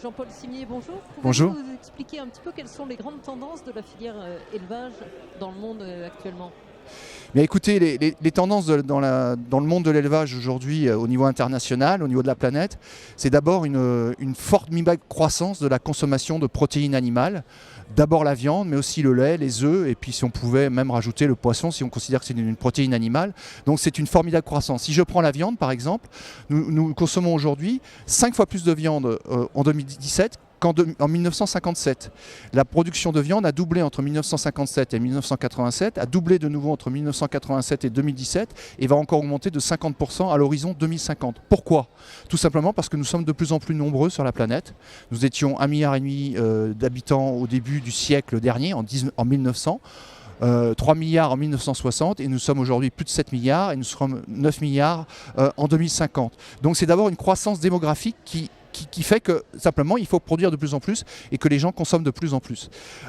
Jean-Paul Cimier, bonjour. Bonjour. Pouvez-vous nous expliquer un petit peu quelles sont les grandes tendances de la filière élevage dans le monde actuellement ? Bien, écoutez, les tendances dans le monde de l'élevage aujourd'hui au niveau international, au niveau de la planète, c'est d'abord une formidable croissance de la consommation de protéines animales. D'abord la viande, mais aussi le lait, les œufs, et puis si on pouvait même rajouter le poisson, si on considère que c'est une protéine animale. Donc c'est une formidable croissance. Si je prends la viande par exemple, nous consommons aujourd'hui 5 fois plus de viande en 2017 qu'en 1957. La production de viande a doublé entre 1957 et 1987, a doublé de nouveau entre 1987 et 2017 et va encore augmenter de 50% à l'horizon 2050. Pourquoi ? Tout simplement parce que nous sommes de plus en plus nombreux sur la planète. Nous étions 1,5 milliard d'habitants au début du siècle dernier, en 1900. 3 milliards en 1960 et nous sommes aujourd'hui plus de 7 milliards et nous serons 9 milliards en 2050. Donc c'est d'abord une croissance démographique qui fait que simplement il faut produire de plus en plus et que les gens consomment de plus en plus.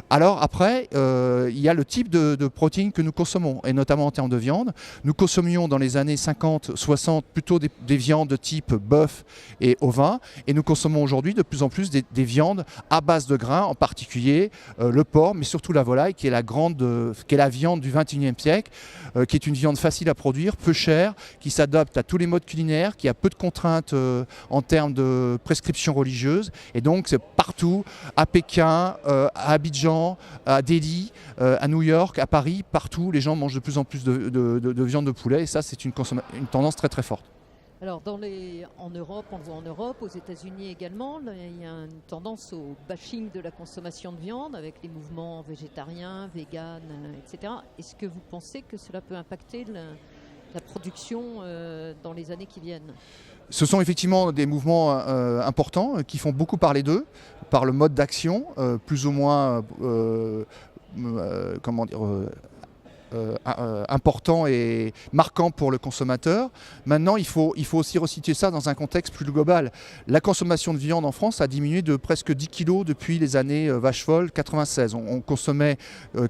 Alors après, il y a le type de protéines que nous consommons, et notamment en termes de viande. Nous consommions dans les années 50-60 plutôt des viandes de type bœuf et ovin, et nous consommons aujourd'hui de plus en plus des viandes à base de grains, en particulier le porc, mais surtout la volaille, qui est la viande du 21e siècle, qui est une viande facile à produire, peu chère, qui s'adapte à tous les modes culinaires, qui a peu de contraintes en termes de prescription religieuse, et donc c'est partout, à Pékin, à Abidjan, à Delhi, à New York, à Paris, partout les gens mangent de plus en plus de viande de poulet, et ça c'est une tendance très très forte. Alors en Europe, on le voit en Europe, aux États-Unis également, là, il y a une tendance au bashing de la consommation de viande avec les mouvements végétariens, véganes, etc. Est-ce que vous pensez que cela peut impacter la production dans les années qui viennent ? Ce sont effectivement des mouvements importants qui font beaucoup parler d'eux, par le mode d'action, plus ou moins important et marquant pour le consommateur. Maintenant, il faut aussi resituer ça dans un contexte plus global. La consommation de viande en France a diminué de presque 10 kg depuis les années vache folle 96. On consommait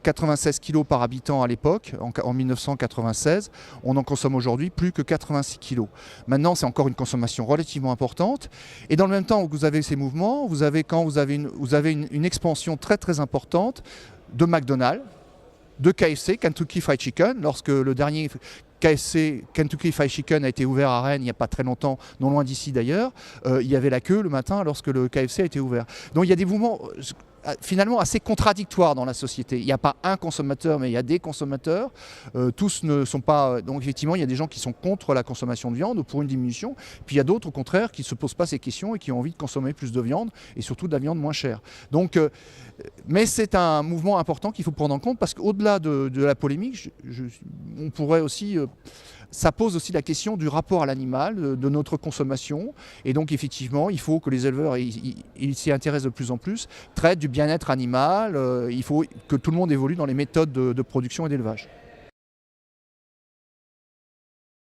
96 kg par habitant à l'époque, en 1996. On en consomme aujourd'hui plus que 86 kg. Maintenant, c'est encore une consommation relativement importante. Et dans le même temps où vous avez ces mouvements, vous avez une expansion très très importante de McDonald's, de KFC, Kentucky Fried Chicken, lorsque le dernier KFC, Kentucky Fried Chicken, a été ouvert à Rennes il n'y a pas très longtemps, non loin d'ici d'ailleurs, il y avait la queue le matin lorsque le KFC a été ouvert. Donc il y a des mouvements finalement assez contradictoires dans la société. Il n'y a pas un consommateur, mais il y a des consommateurs. Tous ne sont pas... Donc effectivement, il y a des gens qui sont contre la consommation de viande ou pour une diminution. Puis il y a d'autres, au contraire, qui ne se posent pas ces questions et qui ont envie de consommer plus de viande et surtout de la viande moins chère. Donc, mais c'est un mouvement important qu'il faut prendre en compte parce qu'au-delà de la polémique, on pourrait aussi... ça pose aussi la question du rapport à l'animal, de notre consommation. Et donc effectivement, il faut que les éleveurs ils s'y intéressent de plus en plus, traitent du bien-être animal. Il faut que tout le monde évolue dans les méthodes de production et d'élevage.